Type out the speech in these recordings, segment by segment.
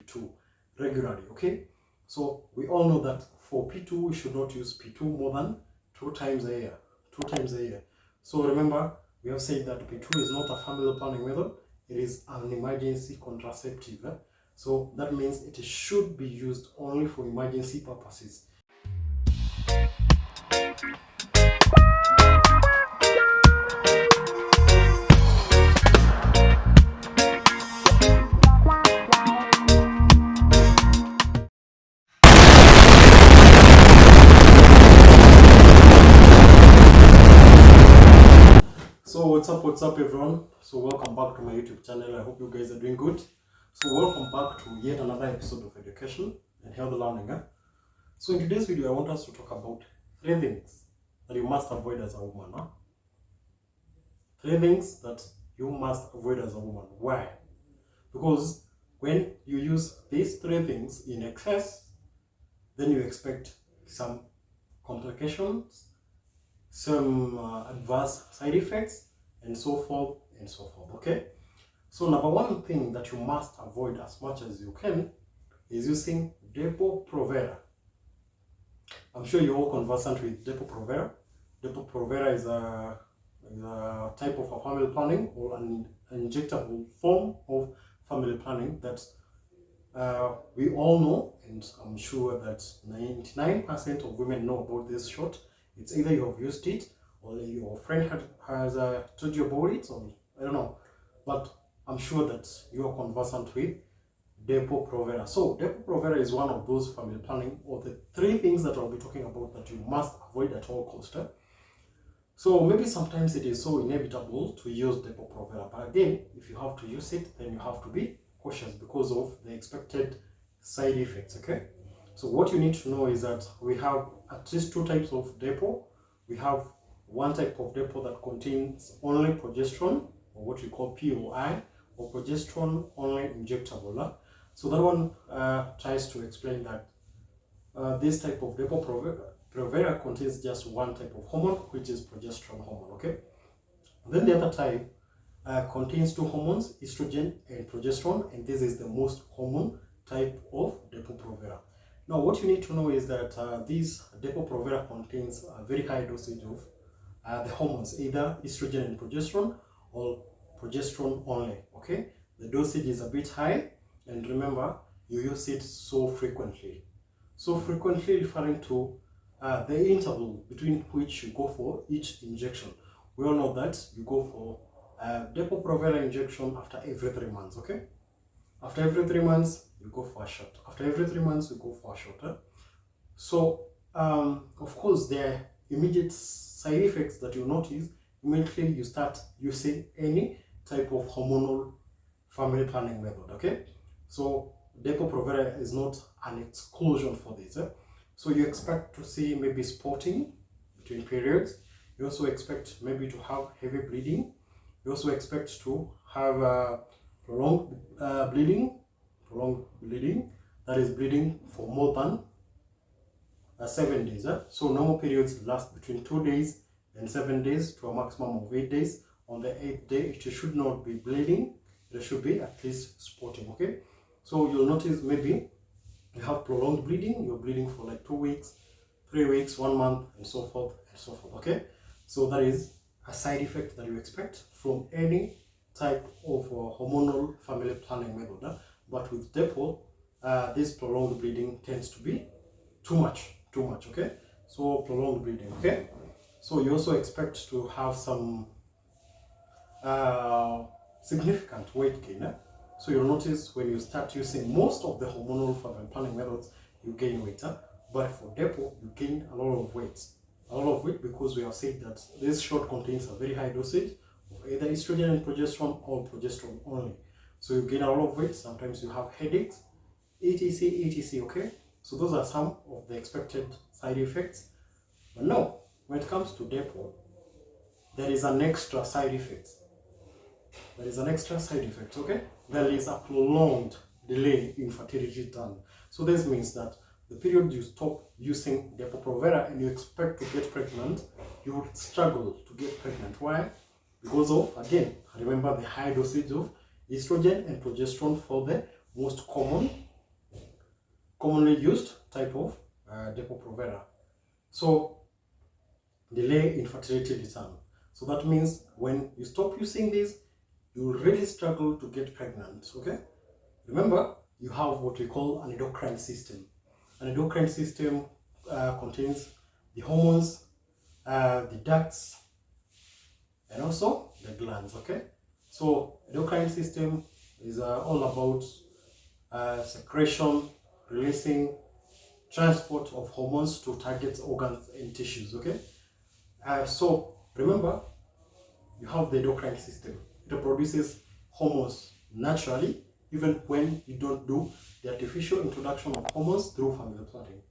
P2 regularly, okay? So we all know that for P2, we should not use P2 more than 2 times a year. 2 times a year. So remember, we have said that P2 is not a family planning method. It is an emergency contraceptive. So that means it should be used only for emergency purposes. So what's up everyone? So welcome back to my YouTube channel. I hope you guys are doing good. So welcome back to yet another episode of education and health learning. So in today's video I want us to talk about 3 things that you must avoid as a woman. 3 things that you must avoid as a woman. Why? Because when you use these 3 things in excess, then you expect some complications, some adverse side effects, and so forth and so forth. Okay, so number 1 thing that you must avoid as much as you can is using Depo Provera. I'm sure you're all conversant with Depo Provera. Depo Provera is a type of a family planning, or an injectable form of family planning that we all know, and I'm sure that 99% of women know about this shot. It's either you have used it, or your friend has told you about it, or I don't know, but I'm sure that you are conversant with Depo Provera. So Depo Provera is one of those family planning, or the 3 things that I'll be talking about that you must avoid at all costs. So maybe sometimes it is so inevitable to use Depo Provera, but again, if you have to use it, then you have to be cautious because of the expected side effects. Okay, so what you need to know is that we have at least 2 types of Depo. We have one type of Depo that contains only progesterone, or what we call POI, or progesterone only injectable. So that one tries to explain that this type of Depo Provera contains just one type of hormone, which is progesterone hormone. Okay, then the other type contains 2 hormones, estrogen and progesterone, and this is the most common type of Depo Provera. Now what you need to know is that this Depo Provera contains a very high dosage of the hormones, either estrogen and progesterone, or progesterone only. Okay, the dosage is a bit high, and remember, you use it so frequently referring to the interval between which you go for each injection. We all know that you go for Depo Provera injection after every 3 months. Okay, after every 3 months you go for a shot, after every 3 months you go for a shot. So of course there are immediate side effects that you notice immediately you start using any type of hormonal family planning method. Okay, so Depo Provera is not an exclusion for this. So you expect to see maybe spotting between periods. You also expect maybe to have heavy bleeding. You also expect to have prolonged bleeding, that is bleeding for more than 7 days. So normal periods last between 2 days and 7 days to a maximum of 8 days. On the 8th day, it should not be bleeding. There should be at least spotting. Okay, so you'll notice maybe you have prolonged bleeding. You're bleeding for like 2 weeks, 3 weeks, 1 month, and so forth and so forth. Okay, so that is a side effect that you expect from any type of hormonal family planning method. But with Depo, this prolonged bleeding tends to be too much. Okay, so prolonged bleeding. Okay, so you also expect to have some significant weight gain. So you'll notice when you start using most of the hormonal family planning methods, you gain weight. But for Depo, you gain a lot of weight. Because we have said that this shot contains a very high dosage of either estrogen and progesterone, or progesterone only. So you gain a lot of weight. Sometimes you have headaches, etc. Okay, so those are some of the expected side effects. But now, when it comes to Depo, there is an extra side effect. Okay, there is a prolonged delay in fertility return. So this means that the period you stop using Depo Provera and you expect to get pregnant, you will struggle to get pregnant. Why? Because of, again, remember the high dosage of estrogen and progesterone for the most common commonly used type of Depo Provera. So delay infertility return. So that means when you stop using this, you really struggle to get pregnant. Okay, remember you have what we call an endocrine system. An endocrine system contains the hormones, the ducts, and also the glands. Okay, so endocrine system is all about secretion, releasing, transport of hormones to target organs and tissues. Okay, so remember you have the endocrine system. It produces hormones naturally, even when you don't do the artificial introduction of hormones through family planning.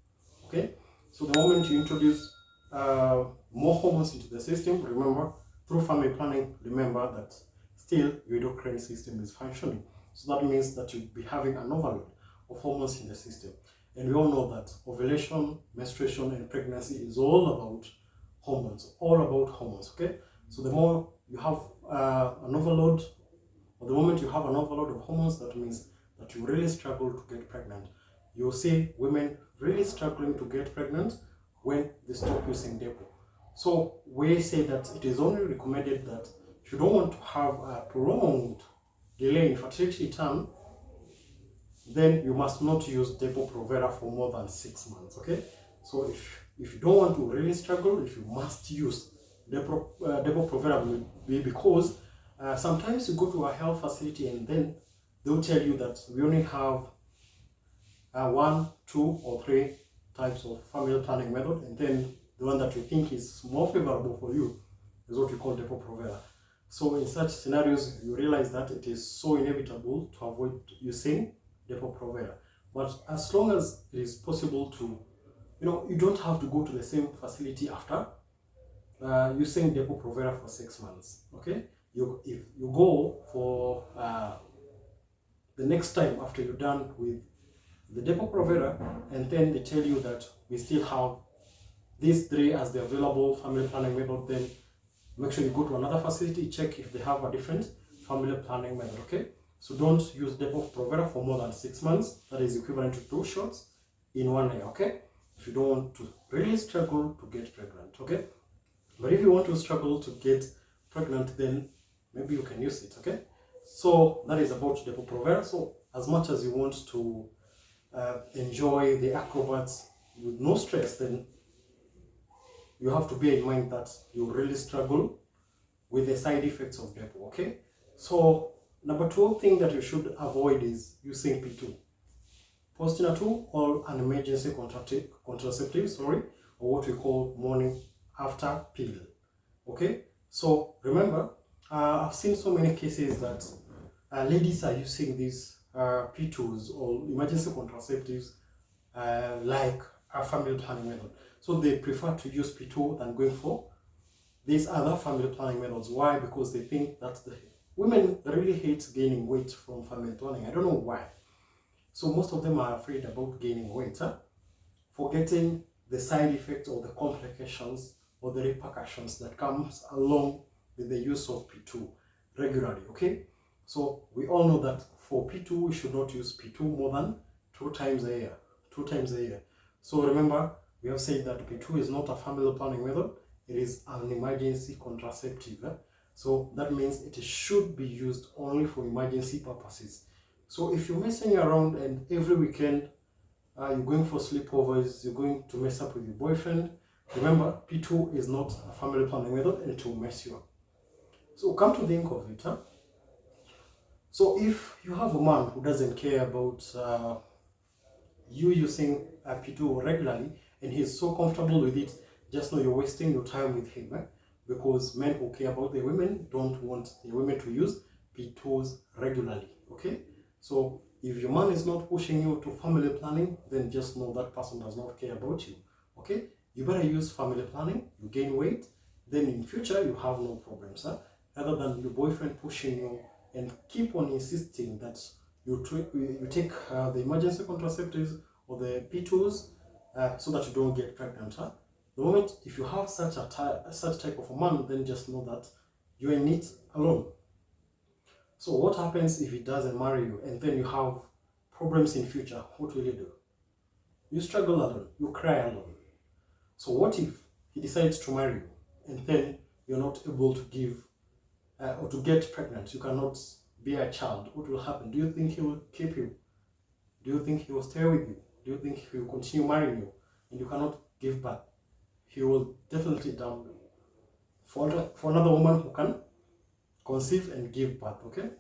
Okay, so the moment you introduce more hormones into the system, remember through family planning, remember that still your endocrine system is functioning. So that means that you'll be having an overload of hormones in the system. And we all know that ovulation, menstruation, and pregnancy is all about hormones, okay? So the more you have an overload, or the moment you have an overload of hormones, that means that you really struggle to get pregnant. You'll see women really struggling to get pregnant when they stop using Depo. So we say that it is only recommended that if you don't want to have a prolonged delay in fertility term, then you must not use Depo Provera for more than 6 months. Okay, so if you don't want to really struggle, if you must use Depo Provera, will be because sometimes you go to a health facility and then they'll tell you that we only have 1, 2, or 3 types of family planning method, and then the one that you think is more favorable for you is what we call Depo Provera. So in such scenarios, you realize that it is so inevitable to avoid using Depo Provera. But as long as it is possible to, you don't have to go to the same facility after using Depo Provera for 6 months. Okay, if you go for the next time after you're done with the Depo Provera, and then they tell you that we still have these 3 as the available family planning method, then make sure you go to another facility, check if they have a different family planning method. Okay, so don't use Depo Provera for more than 6 months. That is equivalent to 2 shots in 1 year. Okay, if you don't want to really struggle to get pregnant. Okay, but if you want to struggle to get pregnant, then maybe you can use it. Okay, so that is about Depo Provera. So as much as you want to enjoy the acrobats with no stress, then you have to bear in mind that you really struggle with the side effects of Depo. Okay, so number 2 thing that you should avoid is using P2, postnatal or an emergency contraceptive, or what we call morning after pill. Okay, so remember, I've seen so many cases that ladies are using these P2s or emergency contraceptives like a family planning method. So they prefer to use P2 than going for these other family planning methods. Why? Because they think that the women really hate gaining weight from family planning. I don't know why. So most of them are afraid about gaining weight, forgetting the side effects or the complications or the repercussions that comes along with the use of P2 regularly. Okay, so we all know that for P2 we should not use P2 more than 2 times a year. 2 times a year. So remember, we have said that P2 is not a family planning method, it is an emergency contraceptive. So that means it should be used only for emergency purposes. So if you're messing around and every weekend you're going for sleepovers, you're going to mess up with your boyfriend, remember, P2 is not a family planning method and it will mess you up. So come to think of it. So if you have a man who doesn't care about you using P2 regularly and he's so comfortable with it, just know you're wasting your time with him, because men who care about the women don't want the women to use P2s regularly. Okay, so if your man is not pushing you to family planning, then just know that person does not care about you. Okay, you better use family planning, you gain weight, then in future you have no problems, rather than your boyfriend pushing you and keep on insisting that you take the emergency contraceptives or the P2s so that you don't get pregnant. The moment if you have such type of a man, then just know that you're in it alone. So what happens if he doesn't marry you and then you have problems in future? What will you do? You struggle alone, you cry alone. So what if he decides to marry you and then you're not able to give or to get pregnant? You cannot bear a child. What will happen? Do you think he will keep you? Do you think he will stay with you? Do you think he will continue marrying you and you cannot give birth? He will definitely dump you for another woman who can conceive and give birth, okay?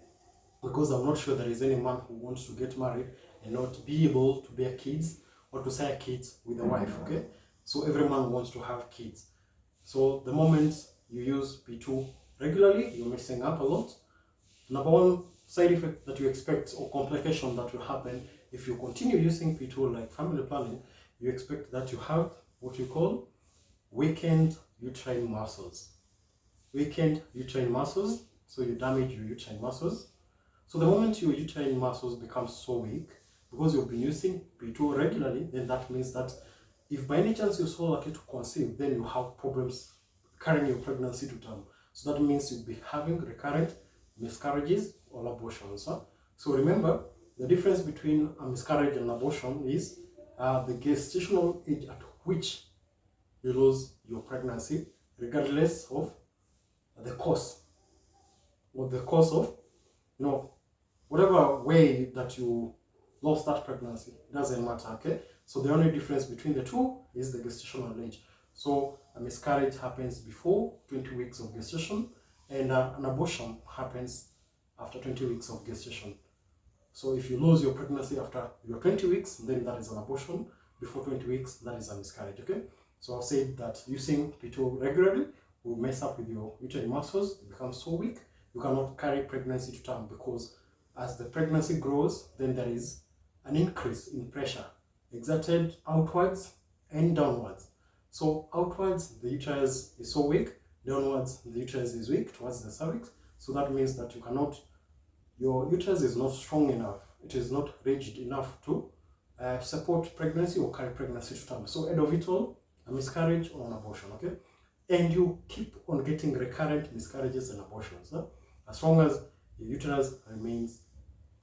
Because I'm not sure there is any man who wants to get married and not be able to bear kids or to share kids with a wife, okay? So every man wants to have kids. So the moment you use P2 regularly, you're messing up a lot. Number one side effect that you expect or complication that will happen if you continue using P2 like family planning, you expect that you have what you call weakened uterine muscles. Weakened uterine muscles, so you damage your uterine muscles. So the moment your uterine muscles become so weak, because you've been using P2 regularly, then that means that if by any chance you're so lucky to conceive, then you have problems carrying your pregnancy to term. So that means you'll be having recurrent miscarriages or abortions. Huh? So remember, the difference between a miscarriage and abortion is the gestational age at which you lose your pregnancy, regardless of the cause or the cause of, whatever way that you lost that pregnancy, it doesn't matter, okay? So the only difference between the two is the gestational age. So a miscarriage happens before 20 weeks of gestation, and an abortion happens after 20 weeks of gestation. So if you lose your pregnancy after your 20 weeks, then that is an abortion. Before 20 weeks, that is a miscarriage, okay? So I've said that using P2 regularly will mess up with your uterine muscles. It becomes so weak, you cannot carry pregnancy to term, because as the pregnancy grows, then there is an increase in pressure exerted outwards and downwards. So outwards, the uterus is so weak, downwards, the uterus is weak towards the cervix. So that means that your uterus is not strong enough, it is not rigid enough to support pregnancy or carry pregnancy to term. So end of it all, a miscarriage or an abortion, okay? And you keep on getting recurrent miscarriages and abortions, huh? As long as your uterus remains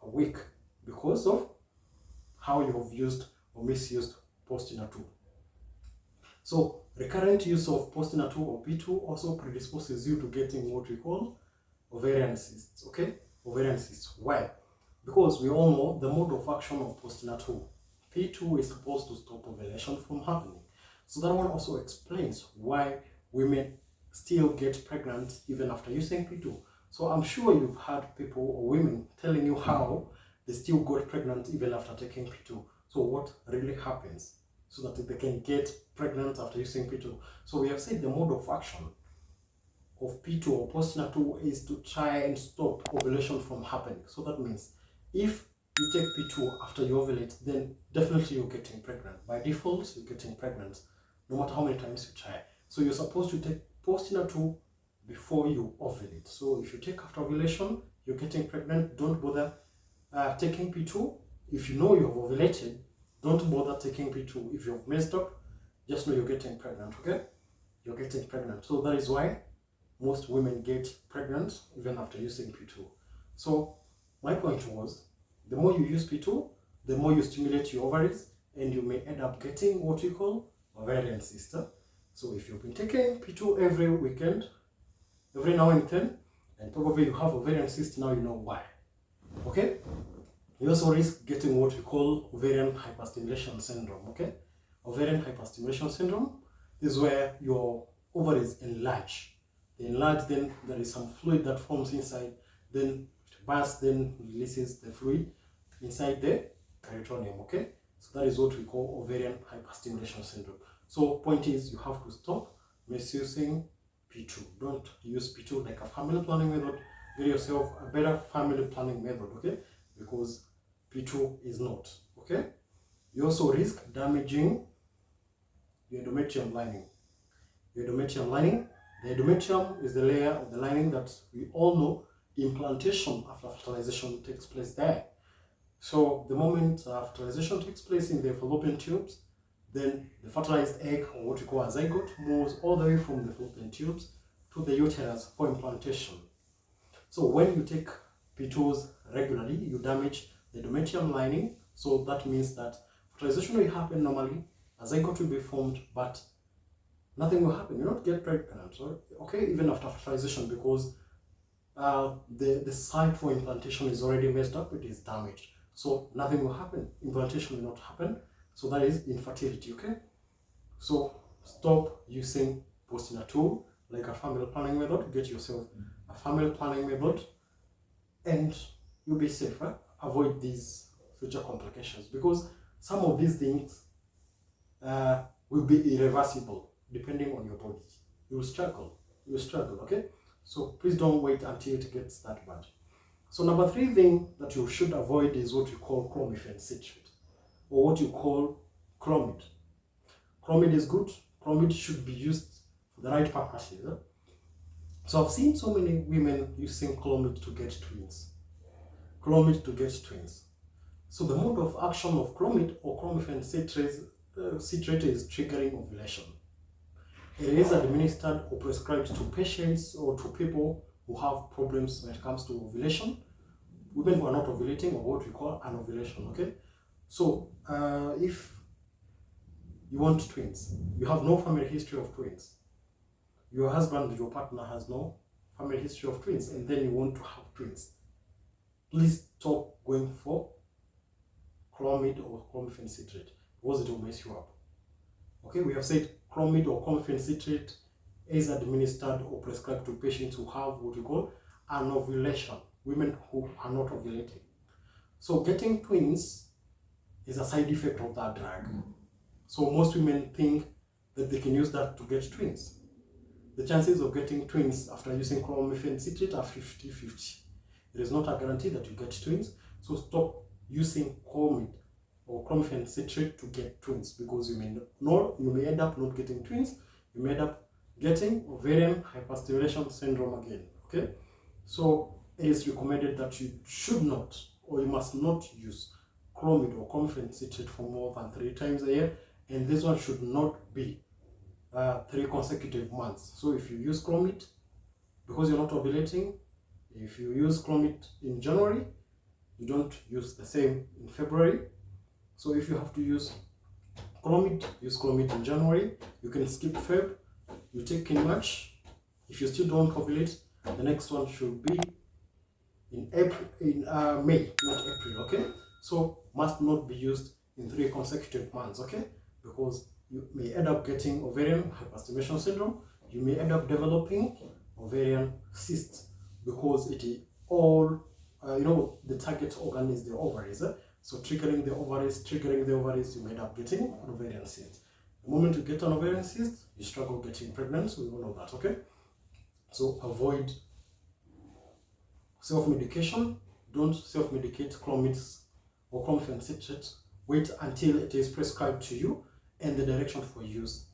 weak because of how you have used or misused postinatal. So recurrent use of postinatal or P2 also predisposes you to getting what we call ovarian cysts, okay? Ovarian cysts. Why? Because we all know the mode of action of postinatal. P2 is supposed to stop ovulation from happening. So that one also explains why women still get pregnant even after using P2. So I'm sure you've heard people or women telling you how they still got pregnant even after taking P2. So what really happens so that they can get pregnant after using P2? So we have said the mode of action of P2 or postnatal is to try and stop ovulation from happening. So that means if you take P2 after you ovulate, then definitely you're getting pregnant. By default, you're getting pregnant no matter how many times you try. So you're supposed to take postnatal before you ovulate. So if you take after ovulation, you're getting pregnant, don't bother taking P2. If you know you have ovulated, don't bother taking P2. If you've messed up, just know you're getting pregnant, okay? You're getting pregnant. So that is why most women get pregnant even after using P2. So my point was, the more you use P2, the more you stimulate your ovaries, and you may end up getting what we call ovarian cyst. So if you've been taking P2 every weekend, every now and then, and probably you have ovarian cyst, now you know why. Okay? You also risk getting what we call ovarian hyperstimulation syndrome. Okay? Ovarian hyperstimulation syndrome is where your ovaries enlarge. They enlarge, then there is some fluid that forms inside, then it bursts, then releases the fluid inside the peritoneum. Okay? So that is what we call ovarian hyperstimulation syndrome. So point is, you have to stop misusing P2. Don't use P2 like a family planning method. Get yourself a better family planning method, okay? Because P2 is not, okay? You also risk damaging your endometrium lining. Your endometrium lining, the endometrium is the layer of the lining that we all know implantation after fertilization takes place there. So the moment fertilization takes place in the fallopian tubes, then the fertilized egg, or what we call a zygote, moves all the way from the fallopian tubes to the uterus for implantation. So when you take P2s regularly, you damage the endometrium lining. So that means that Fertilization will happen normally, a zygote will be formed, but nothing will happen. You not get pregnant, okay, even after fertilization, because the site for implantation is already messed up, it is damaged. So nothing will happen. Implantation will not happen. So that is infertility, okay? So stop using postnatal like a family planning method. Get yourself a family planning method and you'll be safer. Avoid these future complications, because some of these things will be irreversible depending on your body. You will struggle. Okay? So please don't wait until it gets that bad. So number 3 thing that you should avoid is what you call clomiphene citrate, or what you call Clomid. Clomid is good. Clomid should be used for the right purposes. So I've seen so many women using Clomid to get twins. So the mode of action of Clomid or clomiphene citrate is triggering ovulation. It is administered or prescribed to patients or to people who have problems when it comes to ovulation, women who are not ovulating, or what we call anovulation, okay? So if you want twins, you have no family history of twins, your husband, your partner has no family history of twins, and then you want to have twins, please stop going for Clomid or clomiphene citrate, because it will mess you up. Okay, we have said Clomid or clomiphene citrate is administered or prescribed to patients who have what we call anovulation, women who are not ovulating. So getting twins is a side effect of that drug. So most women think that they can use that to get twins. The chances of getting twins after using clomiphene citrate are 50-50. It is not a guarantee that you get twins. So stop using Clomid or clomiphene citrate to get twins, because you may end up not getting twins. You may end up getting ovarian hyperstimulation syndrome again. Okay, so it is recommended that you should not, or you must not use Clomid or clomiphene citrate for more than 3 times a year, and this one should not be 3 consecutive months. So if you use Clomid because you're not ovulating, if you use Clomid in January, you don't use the same in February. So if you have to use Clomid, use Clomid in January. You can skip Feb, you take in March. If you still don't ovulate, the next one should be in May, not April, okay? So must not be used in 3 consecutive months, okay? Because you may end up getting ovarian hyperstimulation syndrome. You may end up developing ovarian cysts, because it is all, the target organ is the ovaries. So triggering the ovaries, you may end up getting an ovarian cyst. The moment you get an ovarian cyst, you struggle getting pregnant, so we all know that, okay? So avoid self-medication. Don't self-medicate Clomid or clomiphene citrate. Wait until it is prescribed to you and the direction for use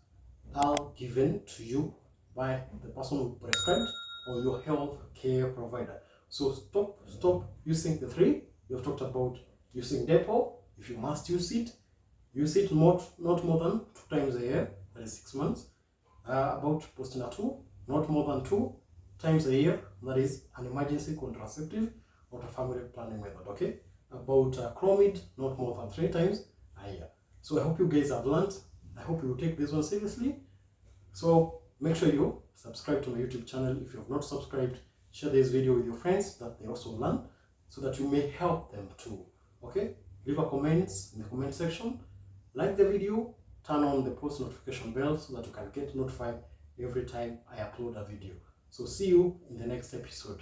are given to you by the person who prescribed or your health care provider. So stop using the 3. We have talked about using Depo. If you must use it not more than 2 times a year, that is 6 months. About postnatal, not more than 2 times a year, that is an emergency contraceptive or a family planning method, okay? About Clomid, not more than 3 times a year. So I hope you guys have learned. I hope you will take this one seriously. So make sure you subscribe to my YouTube channel. If you have not subscribed, share this video with your friends that they also learn, so that you may help them too. Okay, leave a comment in the comment section, like the video, turn on the post notification bell so that you can get notified every time I upload a video. So see you in the next episode.